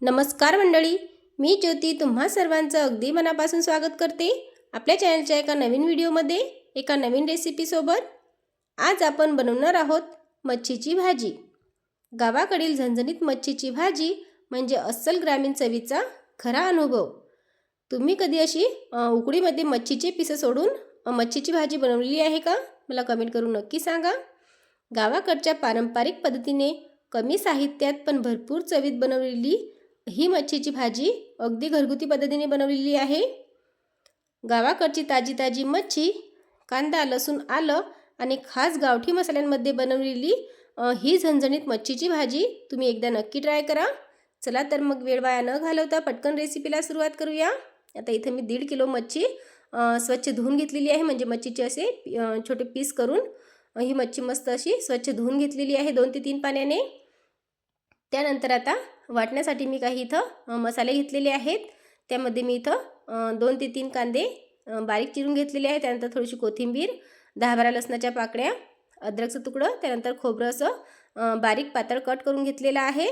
नमस्कार मंडळी, मी ज्योती तुम्हा सर्वांचं अगदी मनापासून स्वागत करते आपल्या चॅनलच्या एका नवीन व्हिडिओमध्ये, एका नवीन रेसिपीसोबत। आज आपण बनवणार आहोत मच्छीची भाजी। गावाकडील झणझणीत मच्छीची भाजी म्हणजे अस्सल ग्रामीण चवीचा खरा अनुभव। तुम्ही कधी अशी उकडीमध्ये मच्छीचे पीस सोडून मच्छीची भाजी बनवलेली आहे का? मला कमेंट करून नक्की सांगा। गावाकडच्या पारंपरिक पद्धतीने कमी साहित्यात पण भरपूर चवीत बनवलेली ही मच्छीची भाजी अगदी घरगुती पद्धतीने बनवलेली आहे। गावाकडची ताजी ताजी मच्छी, कांदा, लसूण, आलं आणि खास गावठी मसाल्यांमध्ये बनवलेली ही झणझणीत मच्छीची भाजी तुम्ही एकदा नक्की ट्राय करा। चला तर मग वेळ वाया न घालवता पटकन रेसिपीला सुरुवात करूया। आता इथे मी 1.5 किलो मच्छी स्वच्छ धुवून घेतलेली आहे, म्हणजे मच्छीचे असे छोटे पीस करून ही मच्छी मस्त अशी स्वच्छ धुवून घेतलेली आहे 2 ते 3 पाण्याने। त्यानंतर आता वाटण्यासाठी मी काही इथं मसाले घेतलेले आहेत। त्यामध्ये मी इथं 2 ते 3 कांदे बारीक चिरून घेतलेले आहेत। त्यानंतर थोडीशी कोथिंबीर, 10-12 लसणाच्या पाकळ्या, अद्रकचं तुकडं, त्यानंतर खोबरं असं बारीक पातळ कट करून घेतलेलं आहे।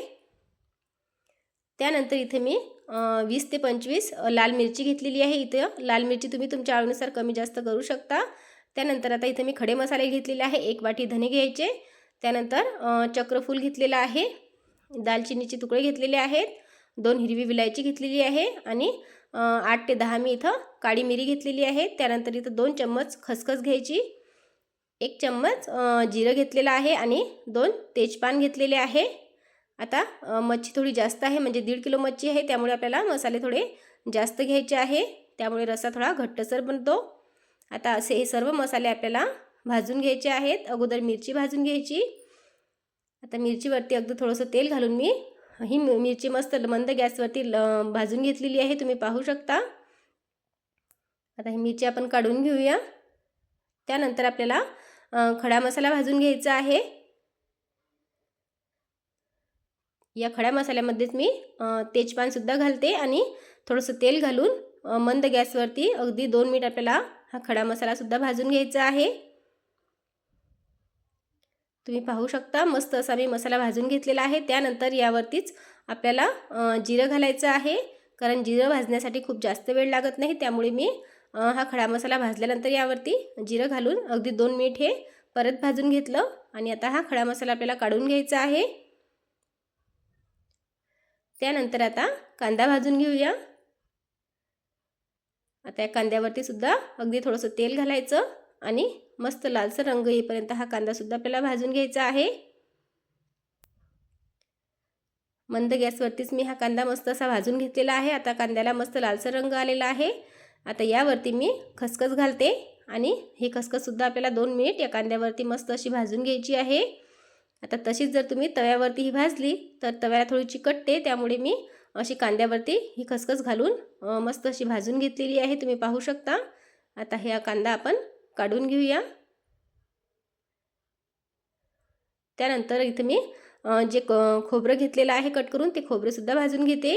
त्यानंतर इथे मी 20 ते 25 लाल मिरची घेतलेली आहे। इथं लाल मिरची तुम्ही तुमच्या आवडीनुसार कमी जास्त करू शकता। त्यानंतर आता इथे मी खडे मसाले घेतलेले आहे, 1 वाटी धने घ्यायचे, त्यानंतर चक्रफूल घेतलेला आहे, दालचिनीचे तुकडे घेतलेले आहेत, 2 हिरवी विलायची घेतलेली आहे आणि 8 ते 10 मी इथं काळी मिरी घेतलेली आहे। त्यानंतर इथं 2 चम्मच खसखस घ्यायची, 1 चम्मच जिरं घेतलेलं आहे आणि 2 तेजपान घेतलेले आहे। आता मच्छी थोडी जास्त आहे, म्हणजे 1.5 किलो मच्छी आहे, त्यामुळे आपल्याला मसाले थोडे जास्त घ्यायचे आहे, त्यामुळे रस्सा थोडा घट्टसर बनतो। आता असे हे सर्व मसाले आपल्याला भाजून घ्यायचे आहेत। अगोदर मिरची भाजून घ्यायची। आता मिरचीवरती अगदी थोडंसं तेल घालून मी ही मिरची मस्त मंद गॅसवरती भाजून घेतलेली आहे, तुम्ही पाहू शकता। आता ही मिरची आपण काढून घेऊया। त्यानंतर आपल्याला खडा मसाला भाजून घ्यायचा आहे। या खड्या मसाल्यामध्येच मी तेजपान सुद्धा घालते आणि थोडंसं तेल घालून मंद गॅसवरती अगदी 2 मिनिट आपल्याला हा खडा मसाला सुद्धा भाजून घ्यायचा आहे। तुम्ही पाहू शकता मस्त असा मी मसाला भाजून घेतलेला आहे। त्यानंतर यावरतीच आपल्याला जिरं घालायचं आहे, कारण जिरं भाजण्यासाठी खूप जास्त वेळ लागत नाही, त्यामुळे मी हा खडा मसाला भाजल्यानंतर यावरती जिरं घालून अगदी 2 मिनिट हे परत भाजून घेतलं आणि आता हा खडा मसाला आपल्याला काढून घ्यायचा आहे। त्यानंतर आता कांदा भाजून घेऊया। आता या कांद्यावरती सुद्धा अगदी थोडंसं तेल घालायचं आणि मस्त लालसर रंग येईपर्यंत हा कांदा सुद्धा आपल्याला भाजून घ्यायचा आहे। मंद गॅसवरतीच मी हा कांदा मस्त असा भाजून घेतलेला आहे। आता कांद्याला मस्त लालसर रंग आलेला आहे। आता यावरती मी खसखस घालते आणि ही खसखस सुद्धा आपल्याला 2 मिनिट या कांद्यावरती मस्त अशी भाजून घ्यायची आहे। आता तशीच जर तुम्ही तव्यावरती ही भाजली तर तव्याला थोडी चिकटते, त्यामुळे मी अशी कांद्यावरती ही खसखस घालून मस्त अशी भाजून घेतलेली आहे, तुम्ही पाहू शकता। आता हा कांदा आपण काढून घेऊया। त्यानंतर इथे मी जे खोबरं घेतलेलं आहे कट करून, ते खोबरे सुद्धा भाजून घेते।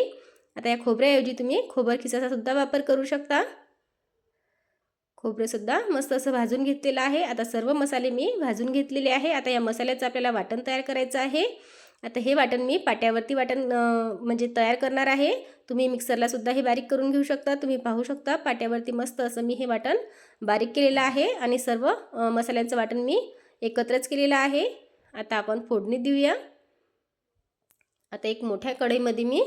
आता या खोबऱ्याऐवजी तुम्ही खोबर खिसाचा सुद्धा वापर करू शकता। खोबरे सुद्धा मस्त असं भाजून घेतलेलं आहे। आता सर्व मसाले मी भाजून घेतलेले आहे। आता या मसाल्याचं आपल्याला वाटण तयार करायचं आहे। आता हे वाटण मी पाट्यावरती म्हणजे तयार करणार आहे। तुम्ही मिक्सरला सुद्धा हे बारीक करून घेऊ शकता। तुम्ही पाहू शकता पाट्यावरती मस्त असं मी हे वाटण बारीक केलेलं आहे आणि सर्व मसाल्यांचं वाटण मी एकत्रच केलेलं आहे। आता आपण फोडणी देऊया। आता एक मोठ्या कढईमध्ये मी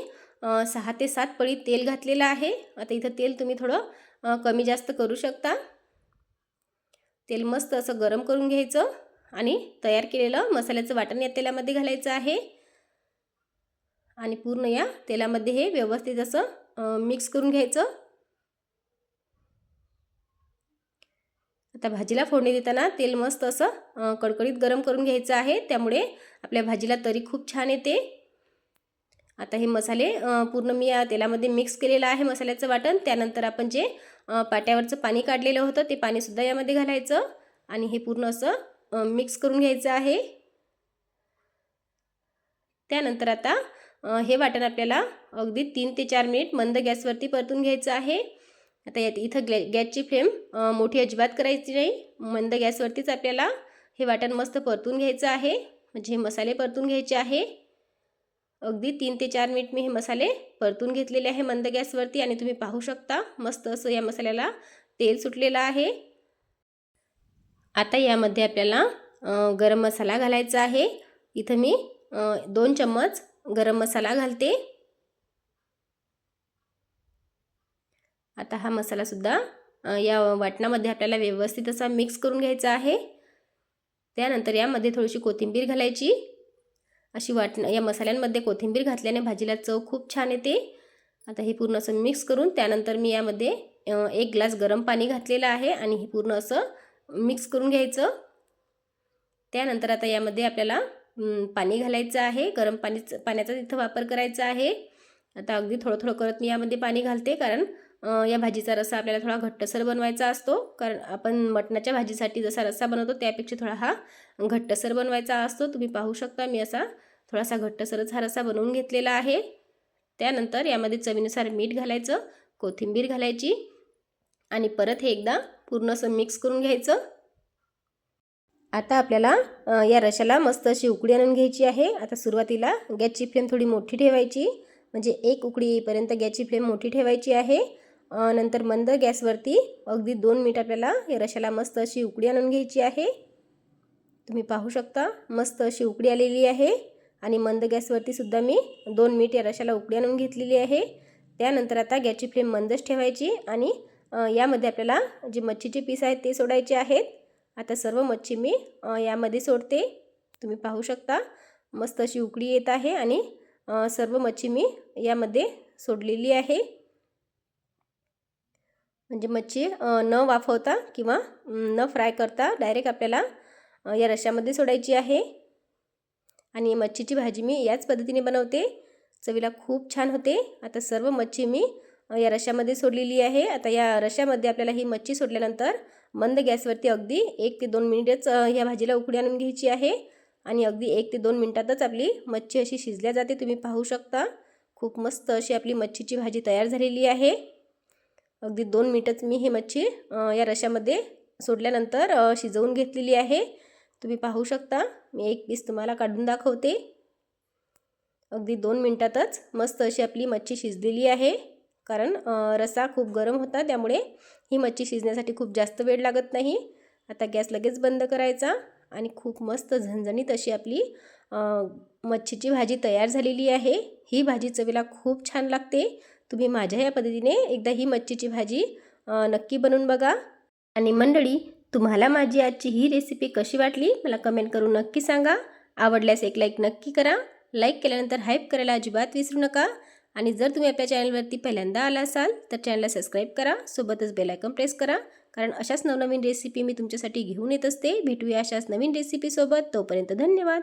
6 ते 7 पळी तेल घातलेलं आहे। आता इथं तेल तुम्ही थोडं कमी जास्त करू शकता। तेल मस्त असं गरम करून घ्यायचं आणि तयार केलेलं मसाल्याचं वाटण या तेलामध्ये घालायचं आहे आणि पूर्ण या तेलामध्ये हे व्यवस्थित असं मिक्स करून घ्यायचं। आता भाजीला फोडणी देताना तेल मस्त असं कडकडीत गरम करून घ्यायचं आहे, त्यामुळे आपल्या भाजीला तरी खूप छान येते। आता हे मसाले पूर्ण मी या तेलामध्ये मिक्स केलेलं आहे मसाल्याचं वाटण। त्यानंतर आपण जे पाट्यावरचं पाणी काढलेलं होतं ते पाणी सुद्धा यामध्ये घालायचं आणि हे पूर्ण असं मिक्स करून घ्यायचं आहे। त्यानंतर आता हे वाटण आपल्याला अगदी 3 ते 4 मिनिट मंद गॅसवरती परतून घ्यायचं आहे। आता इथं गॅसची फ्लेम मोठी अजिबात करायची नाही, मंद गॅसवरतीच आपल्याला हे वाटण मस्त परतून घ्यायचं आहे, म्हणजे हे मसाले परतून घ्यायचे आहे। अगदी 3 ते 4 मिनिट मी हे मसाले परतून घेतलेले आहे मंद गॅसवरती आणि तुम्ही पाहू शकता मस्त असं या मसाल्याला तेल सुटलेलं आहे। आता यामध्ये आपल्याला गरम मसाला घालायचा आहे। इथं मी 2 चम्मच गरम मसाला घालते। आता हा मसाला सुद्धा या वाटणामध्ये आपल्याला व्यवस्थित असा मिक्स करून घ्यायचा आहे। त्यानंतर यामध्ये थोडीशी कोथिंबीर घालायची। अशी या मसाल्यांमध्ये कोथिंबीर घातल्याने भाजीला चव खूप छान येते। आता हे पूर्ण असं मिक्स करून त्यानंतर मी यामध्ये 1 ग्लास गरम पाणी घातलेलं आहे आणि हे पूर्ण असं मिक्स करून घ्यायचं। त्यानंतर आता यामध्ये आपल्याला पाणी घालायचं आहे। गरम पाण्याचा इथं वापर करायचा आहे। आता अगदी थोडं थोडं करत मी यामध्ये पाणी घालते, कारण या भाजीचा रस्सा आपल्याला थोडा घट्टसर बनवायचा असतो। कारण आपण मटणाच्या भाजीसाठी जसा रस्सा बनवतो त्यापेक्षा थोडा हा घट्टसर बनवायचा असतो। तुम्ही पाहू शकता मी असा थोडासा घट्टसरच हा रस्सा बनवून घेतलेला आहे। त्यानंतर यामध्ये चवीनुसार मीठ घालायचं, कोथिंबीर घालायची आणि परत हे एकदा पूर्ण असं मिक्स करून घ्यायचं। आता आपल्याला या रश्श्याला मस्त अशी उकळी आणून घ्यायची आहे। आता सुरुवातीला गॅसची फ्लेम थोडी मोठी ठेवायची, म्हणजे 1 उकळी येईपर्यंत गॅसची फ्लेम मोठी ठेवायची आहे। नंतर मंद गॅसवरती अगदी 2 मिनिट आपल्याला या रश्श्याला मस्त अशी उकळी आणून घ्यायची आहे। तुम्ही पाहू शकता मस्त अशी उकळी आलेली आहे आणि मंद गॅसवरती सुद्धा मी 2 मिनिट या रश्श्याला उकळी आणून घेतलेली आहे। त्यानंतर आता गॅसची फ्लेम मंदच ठेवायची आणि यामध्ये आपल्याला जे मच्छीचे पीस आहेत ते सोडायचे आहेत। आता सर्व मच्छी मी यामध्ये सोडते। तुम्ही पाहू शकता मस्त अशी उकळी येत आहे आणि सर्व मच्छी मी यामध्ये सोडलेली आहे। म्हणजे मच्छी न वाफवता किंवा न फ्राय करता डायरेक्ट आपल्याला या रश्श्यामध्ये सोडायची आहे। आणि मच्छीची भाजी मी याच पद्धतीने बनवते, चवीला खूप छान होते। आता सर्व मच्छी मी या रश्श्यामध्ये सोडलेली आहे। आता या रश्श्यामध्ये आपल्याला ही मच्छी सोडल्यानंतर मंद गॅसवरती अगदी 1 ते 2 मिनिटच या भाजीला उकळी आणून घ्यायची आहे आणि अगदी 1 ते 2 मिनिटातच आपली मच्छी अशी शिजल्या जाते। तुम्ही पाहू शकता खूप मस्त अशी आपली मच्छीची भाजी तयार झालेली आहे। अगदी 2 मिनिटच मी ही मच्छी या रश्श्यामध्ये सोडल्यानंतर शिजवून घेतलेली आहे। तुम्ही पाहू शकता मी एक पीस तुम्हाला काढून दाखवते। अगदी 2 मिनिटातच मस्त अशी आपली मच्छी शिजलेली आहे, कारण रस्सा खूप गरम होता त्यामुळे ही मच्छी शिजण्यासाठी खूप जास्त वेळ लागत नाही। आता गॅस लगेच बंद करायचा आणि खूप मस्त झणझणीत अशी आपली मच्छीची भाजी तयार झालेली आहे। ही भाजी चवीला खूप छान लागते। तुम्ही माझ्या या पद्धतीने एकदा ही मच्छीची भाजी नक्की बनवून बघा। आणि मंडळी, तुम्हाला माझी आजची ही रेसिपी कशी वाटली मला कमेंट करून नक्की सांगा। आवडल्यास एक लाईक नक्की करा। लाईक केल्यानंतर हाईप करायला अजिबात विसरू नका। आणि जर तुम्ही आपल्या चॅनलवरती पहिल्यांदा आला असाल तर चॅनलला सबस्क्राईब करा, सोबतच बेल आयकॉन प्रेस करा, कारण अशाच नवनवीन रेसिपी मी तुमच्यासाठी घेऊन येत असते। भेटूया अशाच नवीन रेसिपीसोबत, तोपर्यंत धन्यवाद।